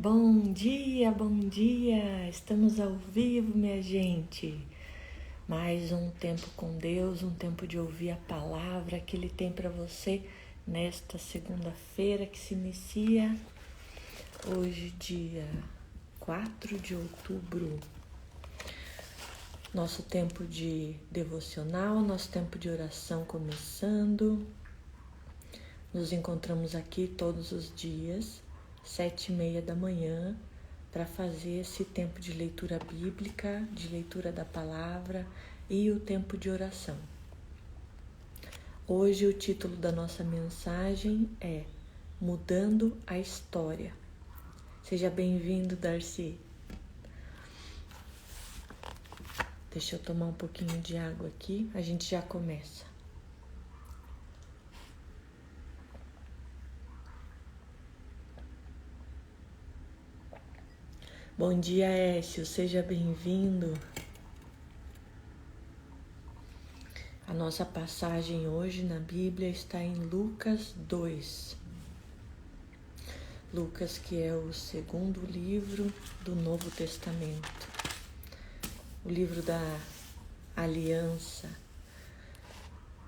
Bom dia! Estamos ao vivo, minha gente. Mais um tempo com Deus, um tempo de ouvir a palavra que Ele tem para você nesta segunda-feira que se inicia hoje, dia 4 de outubro. Nosso tempo de devocional, nosso tempo de oração começando. Nos encontramos aqui todos os dias, 7h30 da manhã, para fazer esse tempo de leitura bíblica, de leitura da palavra e o tempo de oração. Hoje o título da nossa mensagem é Mudando a História. Seja bem-vindo, Darcy. Deixa eu tomar um pouquinho de água aqui, a gente já começa. Bom dia, Écio, seja bem-vindo. A nossa passagem hoje na Bíblia está em Lucas 2. Lucas, que é o segundo livro do Novo Testamento. O livro da aliança,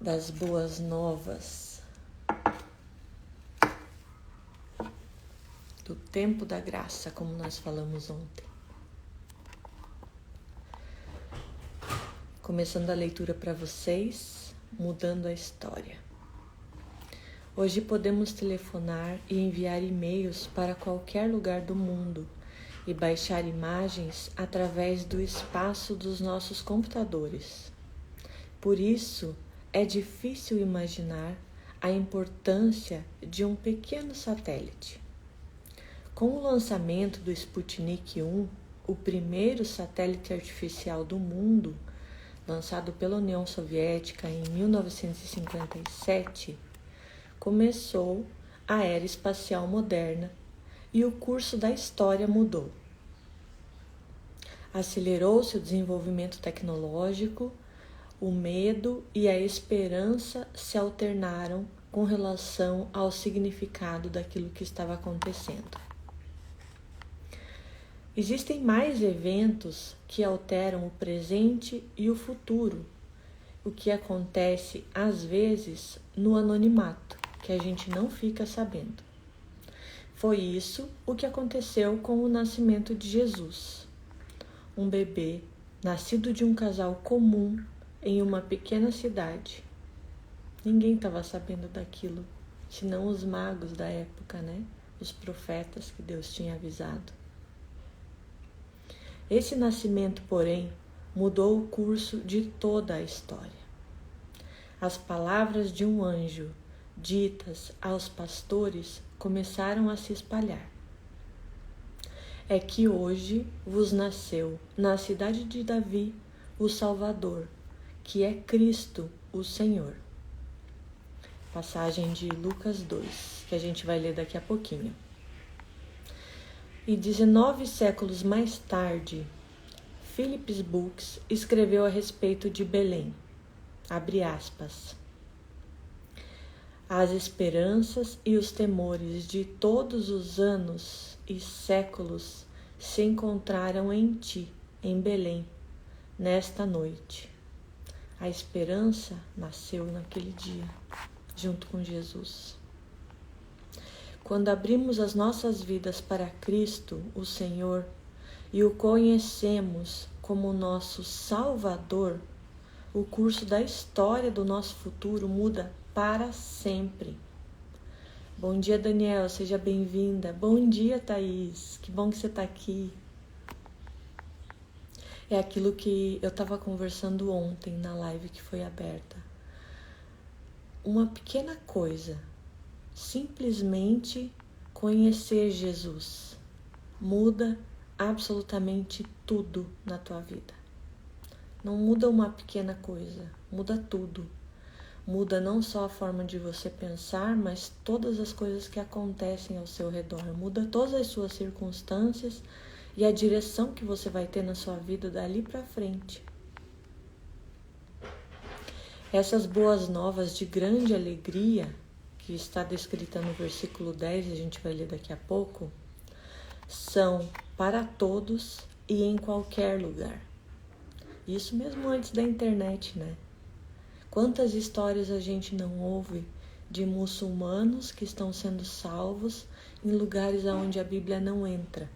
das boas novas, do tempo da graça, como nós falamos ontem. Começando a leitura para vocês, mudando a história. Hoje podemos telefonar e enviar e-mails para qualquer lugar do mundo e baixar imagens através do espaço dos nossos computadores. Por isso, é difícil imaginar a importância de um pequeno satélite. Com o lançamento do Sputnik 1, o primeiro satélite artificial do mundo, lançado pela União Soviética em 1957, começou a era espacial moderna e o curso da história mudou. Acelerou-se o desenvolvimento tecnológico, o medo e a esperança se alternaram com relação ao significado daquilo que estava acontecendo. Existem mais eventos que alteram o presente e o futuro, o que acontece às vezes no anonimato, que a gente não fica sabendo. Foi isso o que aconteceu com o nascimento de Jesus, um bebê nascido de um casal comum em uma pequena cidade. Ninguém estava sabendo daquilo, senão os magos da época, Os profetas que Deus tinha avisado. Esse nascimento, porém, mudou o curso de toda a história. As palavras de um anjo, ditas aos pastores, começaram a se espalhar. É que hoje vos nasceu, na cidade de Davi, o Salvador, que é Cristo, o Senhor. Passagem de Lucas 2, que a gente vai ler daqui a pouquinho. E 19 séculos mais tarde, Phillips Brooks escreveu a respeito de Belém. Abre aspas. As esperanças e os temores de todos os anos e séculos se encontraram em ti, em Belém, nesta noite. A esperança nasceu naquele dia, junto com Jesus. Quando abrimos as nossas vidas para Cristo, o Senhor, e o conhecemos como nosso Salvador, o curso da história do nosso futuro muda para sempre. Bom dia, Daniel, seja bem-vinda. Bom dia, Thaís, que bom que você está aqui. É aquilo que eu estava conversando ontem na live que foi aberta. Uma pequena coisa, simplesmente conhecer Jesus, muda absolutamente tudo na tua vida. Não muda uma pequena coisa, muda tudo. Muda não só a forma de você pensar, mas todas as coisas que acontecem ao seu redor. Muda todas as suas circunstâncias e a direção que você vai ter na sua vida dali para frente. Essas boas novas de grande alegria, que está descrita no versículo 10, a gente vai ler daqui a pouco, são para todos e em qualquer lugar. Isso mesmo antes da internet, né? Quantas histórias a gente não ouve de muçulmanos que estão sendo salvos em lugares onde a Bíblia não entra,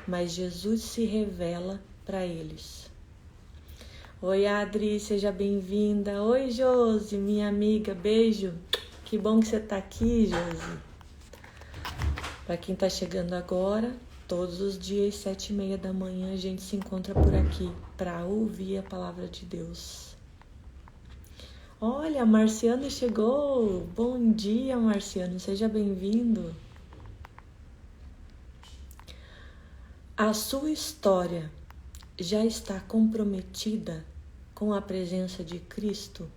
mas Jesus se revela para eles. Oi, Adri, seja bem-vinda. Oi, Josi, minha amiga, beijo. Que bom que você está aqui, Josi. Para quem está chegando agora, todos os dias, 7h30 da manhã, a gente se encontra por aqui para ouvir a palavra de Deus. Olha, Marciano chegou. Bom dia, Marciano, seja bem-vindo. A sua história já está comprometida com a presença de Cristo?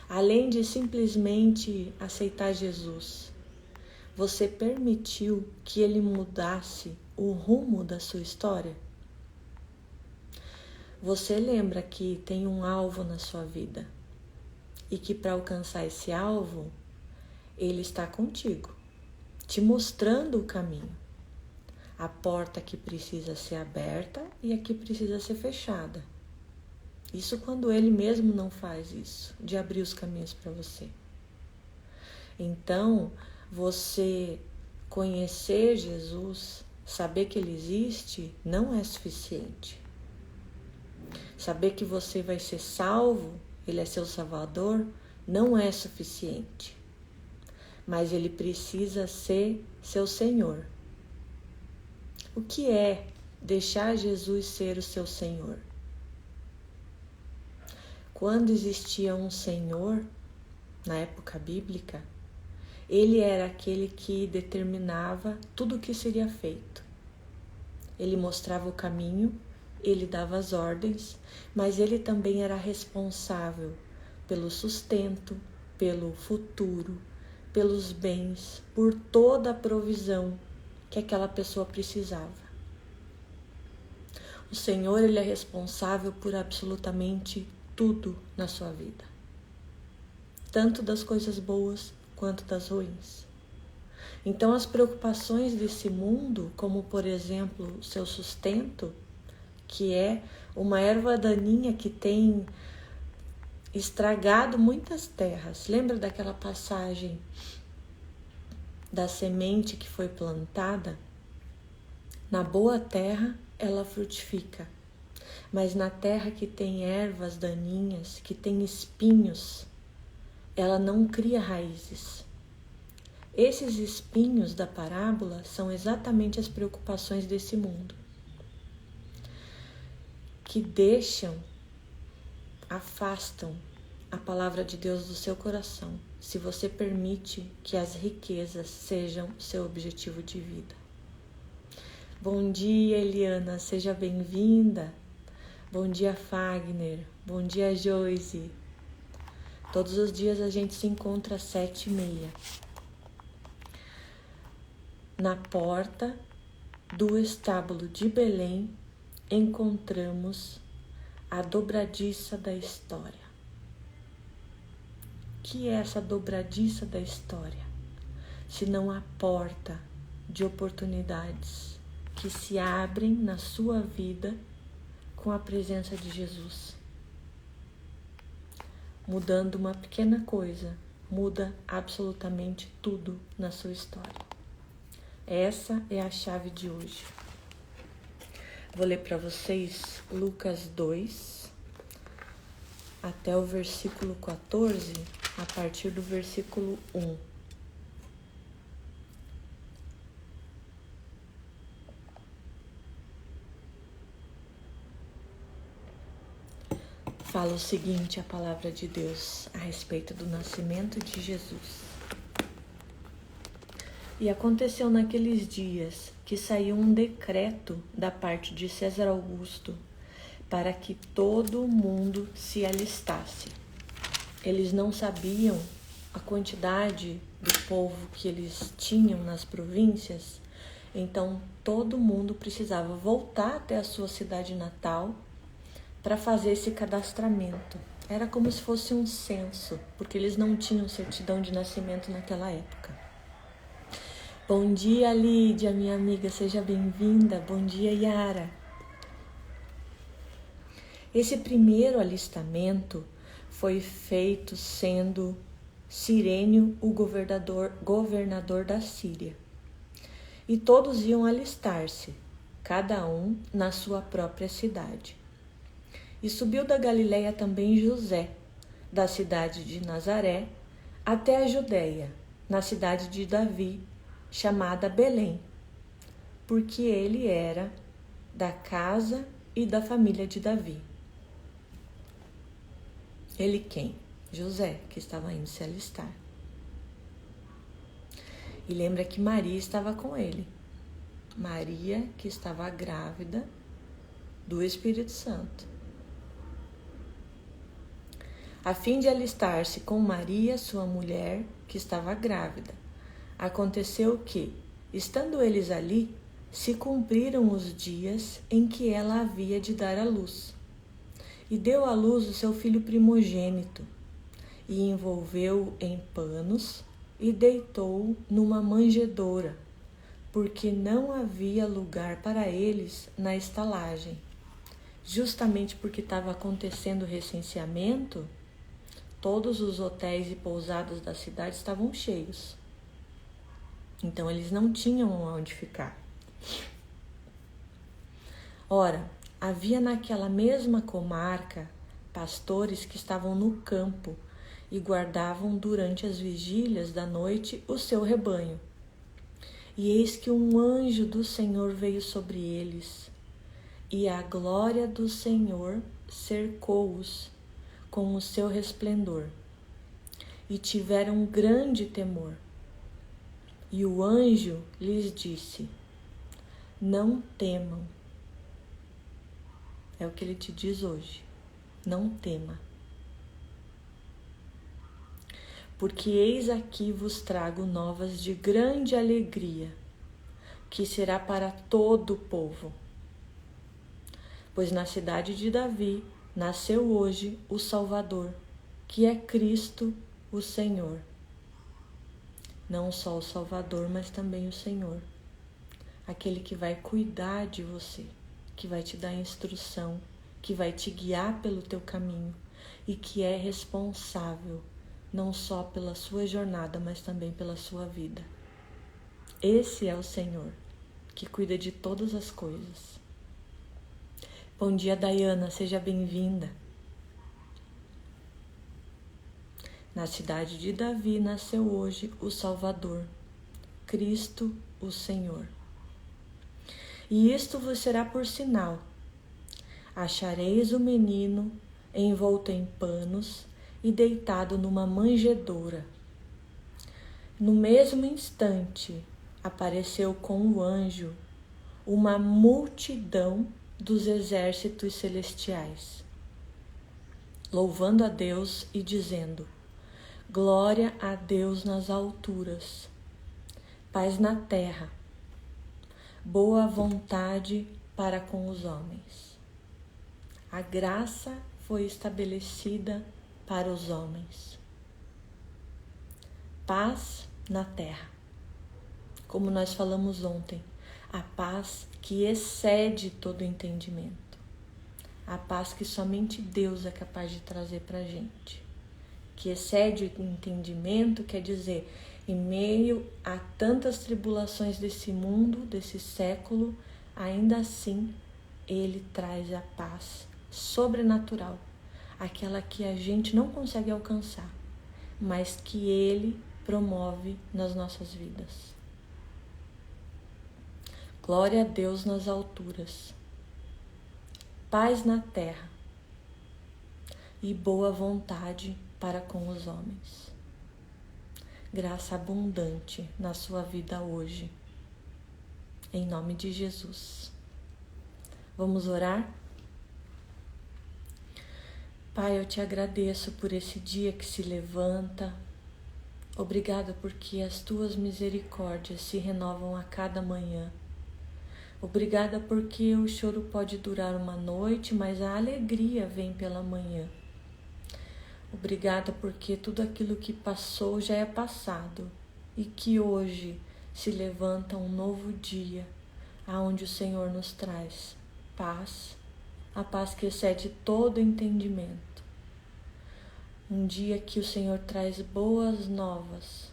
Além de simplesmente aceitar Jesus, você permitiu que Ele mudasse o rumo da sua história? Você lembra que tem um alvo na sua vida e que para alcançar esse alvo, Ele está contigo, te mostrando o caminho. A porta que precisa ser aberta e a que precisa ser fechada. Isso quando Ele mesmo não faz isso, de abrir os caminhos para você. Então, você conhecer Jesus, saber que Ele existe, não é suficiente. Saber que você vai ser salvo, Ele é seu Salvador, não é suficiente. Mas Ele precisa ser seu Senhor. O que é deixar Jesus ser o seu Senhor? Quando existia um Senhor, na época bíblica, Ele era aquele que determinava tudo o que seria feito. Ele mostrava o caminho, Ele dava as ordens, mas Ele também era responsável pelo sustento, pelo futuro, pelos bens, por toda a provisão que aquela pessoa precisava. O Senhor, Ele é responsável por absolutamente tudo na sua vida, tanto das coisas boas quanto das ruins. Então, as preocupações desse mundo, como por exemplo o seu sustento, que é uma erva daninha que tem estragado muitas terras. Lembra daquela passagem da semente que foi plantada? Na boa terra ela frutifica, mas na terra que tem ervas daninhas, que tem espinhos, ela não cria raízes. Esses espinhos da parábola são exatamente as preocupações desse mundo, que afastam a palavra de Deus do seu coração, se você permite que as riquezas sejam seu objetivo de vida. Bom dia, Eliana, seja bem-vinda. Bom dia, Fagner. Bom dia, Joyce. Todos os dias a gente se encontra às 7h30. Na porta do estábulo de Belém, encontramos a dobradiça da história. O que é essa dobradiça da história? Senão a porta de oportunidades que se abrem na sua vida com a presença de Jesus. Mudando uma pequena coisa, muda absolutamente tudo na sua história. Essa é a chave de hoje. Vou ler para vocês Lucas 2, até o versículo 14, a partir do versículo 1. Fala o seguinte, a palavra de Deus, a respeito do nascimento de Jesus. E aconteceu naqueles dias que saiu um decreto da parte de César Augusto para que todo mundo se alistasse. Eles não sabiam a quantidade do povo que eles tinham nas províncias, então todo mundo precisava voltar até a sua cidade natal para fazer esse cadastramento. Era como se fosse um censo, porque eles não tinham certidão de nascimento naquela época. Bom dia, Lídia, minha amiga, seja bem-vinda. Bom dia, Yara. Esse primeiro alistamento foi feito sendo Cirênio o governador da Síria. E todos iam alistar-se, cada um na sua própria cidade. E subiu da Galileia também José, da cidade de Nazaré, até a Judéia, na cidade de Davi, chamada Belém, porque ele era da casa e da família de Davi. Ele quem? José, que estava indo se alistar. E lembra que Maria estava com ele. Maria, que estava grávida do Espírito Santo. A fim de alistar-se com Maria, sua mulher, que estava grávida. Aconteceu que, estando eles ali, se cumpriram os dias em que ela havia de dar à luz. E deu à luz o seu filho primogênito, e envolveu-o em panos, e deitou-o numa manjedoura, porque não havia lugar para eles na estalagem. Justamente porque estava acontecendo o recenseamento, todos os hotéis e pousadas da cidade estavam cheios. Então eles não tinham onde ficar. Ora, havia naquela mesma comarca pastores que estavam no campo e guardavam durante as vigílias da noite o seu rebanho. E eis que um anjo do Senhor veio sobre eles, e a glória do Senhor cercou-os com o seu resplendor, e tiveram grande temor. E o anjo lhes disse: não temam. É o que ele te diz hoje. Não tema. Porque eis aqui vos trago novas de grande alegria, que será para todo o povo. Pois na cidade de Davi nasceu hoje o Salvador, que é Cristo o Senhor. Não só o Salvador, mas também o Senhor. Aquele que vai cuidar de você, que vai te dar instrução, que vai te guiar pelo teu caminho e que é responsável não só pela sua jornada, mas também pela sua vida. Esse é o Senhor, que cuida de todas as coisas. Bom dia, Dayana, seja bem-vinda. Na cidade de Davi nasceu hoje o Salvador, Cristo o Senhor. E isto vos será por sinal: achareis o menino envolto em panos e deitado numa manjedoura. No mesmo instante apareceu com o anjo uma multidão dos exércitos celestiais, louvando a Deus e dizendo: glória a Deus nas alturas, paz na terra, boa vontade para com os homens. A graça foi estabelecida para os homens. Paz na terra. Como nós falamos ontem, a paz que excede todo entendimento. A paz que somente Deus é capaz de trazer para a gente. Que excede o entendimento, quer dizer, em meio a tantas tribulações desse mundo, desse século, ainda assim, Ele traz a paz sobrenatural, aquela que a gente não consegue alcançar, mas que Ele promove nas nossas vidas. Glória a Deus nas alturas, paz na terra e boa vontade para com os homens. Graça abundante na sua vida hoje, em nome de Jesus. Vamos orar? Pai, eu te agradeço por esse dia que se levanta. Obrigada porque as tuas misericórdias se renovam a cada manhã. Obrigada porque o choro pode durar uma noite, mas a alegria vem pela manhã. Obrigada porque tudo aquilo que passou já é passado e que hoje se levanta um novo dia, aonde o Senhor nos traz paz, a paz que excede todo entendimento. Um dia que o Senhor traz boas novas,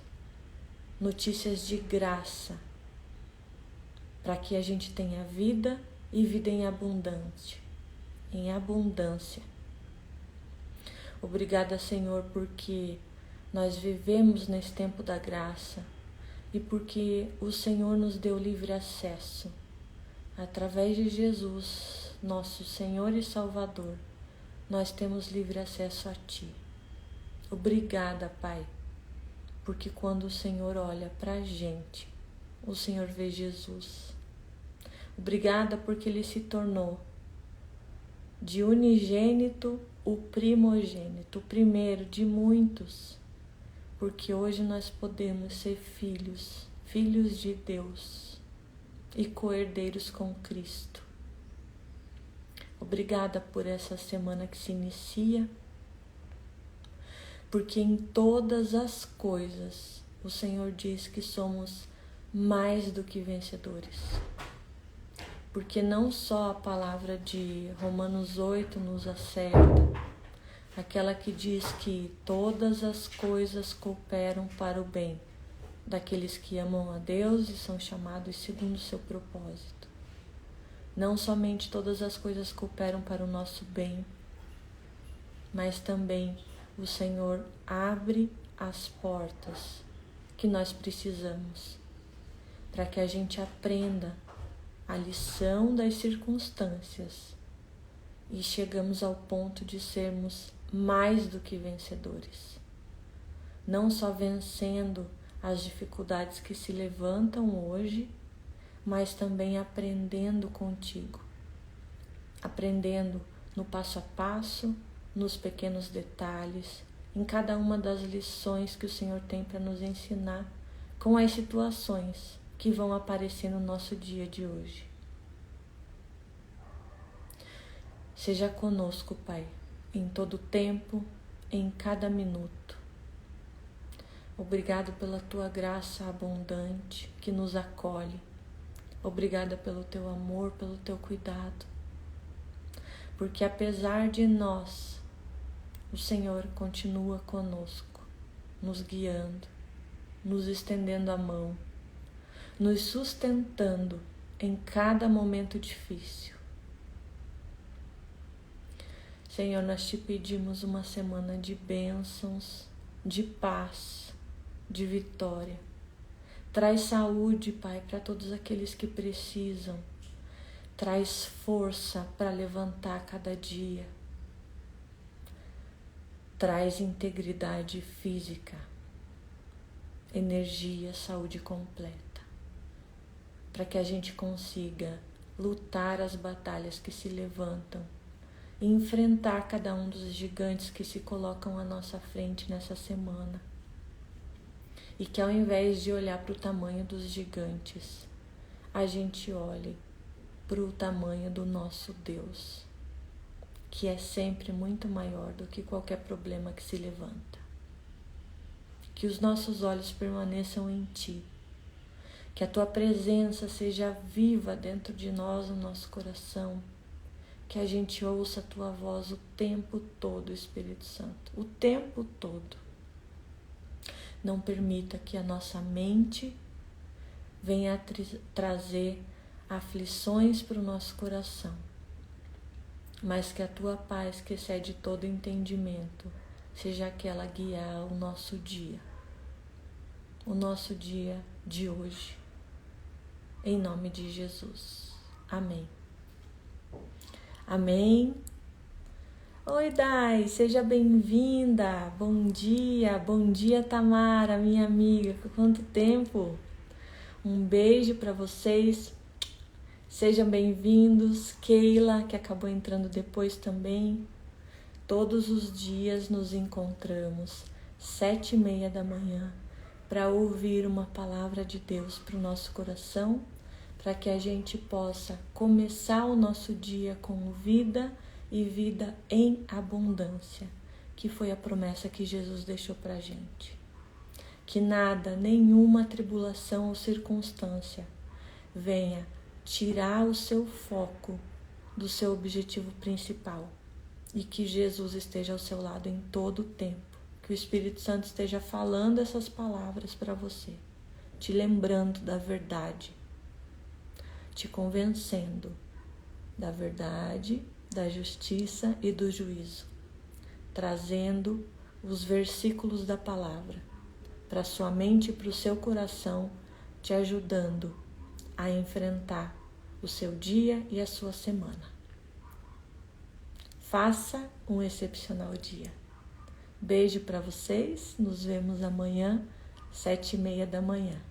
notícias de graça, para que a gente tenha vida e vida em abundância. Obrigada, Senhor, porque nós vivemos nesse tempo da graça e porque o Senhor nos deu livre acesso. Através de Jesus, nosso Senhor e Salvador, nós temos livre acesso a Ti. Obrigada, Pai, porque quando o Senhor olha para a gente, o Senhor vê Jesus. Obrigada porque Ele se tornou de unigênito o primogênito, o primeiro de muitos, porque hoje nós podemos ser filhos de Deus e co-herdeiros com Cristo. Obrigada por essa semana que se inicia, porque em todas as coisas o Senhor diz que somos mais do que vencedores. Porque não só a palavra de Romanos 8 nos acerta, aquela que diz que todas as coisas cooperam para o bem daqueles que amam a Deus e são chamados segundo o seu propósito. Não somente todas as coisas cooperam para o nosso bem, mas também o Senhor abre as portas que nós precisamos para que a gente aprenda a lição das circunstâncias e chegamos ao ponto de sermos mais do que vencedores. Não só vencendo as dificuldades que se levantam hoje, mas também aprendendo contigo. Aprendendo no passo a passo, nos pequenos detalhes, em cada uma das lições que o Senhor tem para nos ensinar com as situações que vão aparecer no nosso dia de hoje. Seja conosco, Pai, em todo tempo, em cada minuto. Obrigado pela Tua graça abundante que nos acolhe. Obrigada pelo Teu amor, pelo Teu cuidado. Porque apesar de nós, o Senhor continua conosco, nos guiando, nos estendendo a mão, nos sustentando em cada momento difícil. Senhor, nós te pedimos uma semana de bênçãos, de paz, de vitória. Traz saúde, Pai, para todos aqueles que precisam. Traz força para levantar cada dia. Traz integridade física, energia, saúde completa, para que a gente consiga lutar as batalhas que se levantam e enfrentar cada um dos gigantes que se colocam à nossa frente nessa semana. E que ao invés de olhar para o tamanho dos gigantes, a gente olhe para o tamanho do nosso Deus, que é sempre muito maior do que qualquer problema que se levanta. Que os nossos olhos permaneçam em Ti, que a Tua presença seja viva dentro de nós, no nosso coração, que a gente ouça a Tua voz o tempo todo, Espírito Santo, o tempo todo. Não permita que a nossa mente venha trazer aflições para o nosso coração, mas que a Tua paz, que excede todo entendimento, seja aquela a guiar o nosso dia de hoje. Em nome de Jesus. Amém. Amém. Oi, Dai, seja bem-vinda. Bom dia, Tamara, minha amiga. Por quanto tempo? Um beijo para vocês. Sejam bem-vindos. Keila, que acabou entrando depois também. Todos os dias nos encontramos 7:30 da manhã para ouvir uma palavra de Deus para o nosso coração, para que a gente possa começar o nosso dia com vida e vida em abundância, que foi a promessa que Jesus deixou para a gente. Que nada, nenhuma tribulação ou circunstância venha tirar o seu foco do seu objetivo principal. E que Jesus esteja ao seu lado em todo o tempo. Que o Espírito Santo esteja falando essas palavras para você, te lembrando da verdade, te convencendo da verdade, da justiça e do juízo, trazendo os versículos da palavra para sua mente e para o seu coração, te ajudando a enfrentar o seu dia e a sua semana. Faça um excepcional dia. Beijo para vocês, nos vemos amanhã, 7:30 da manhã.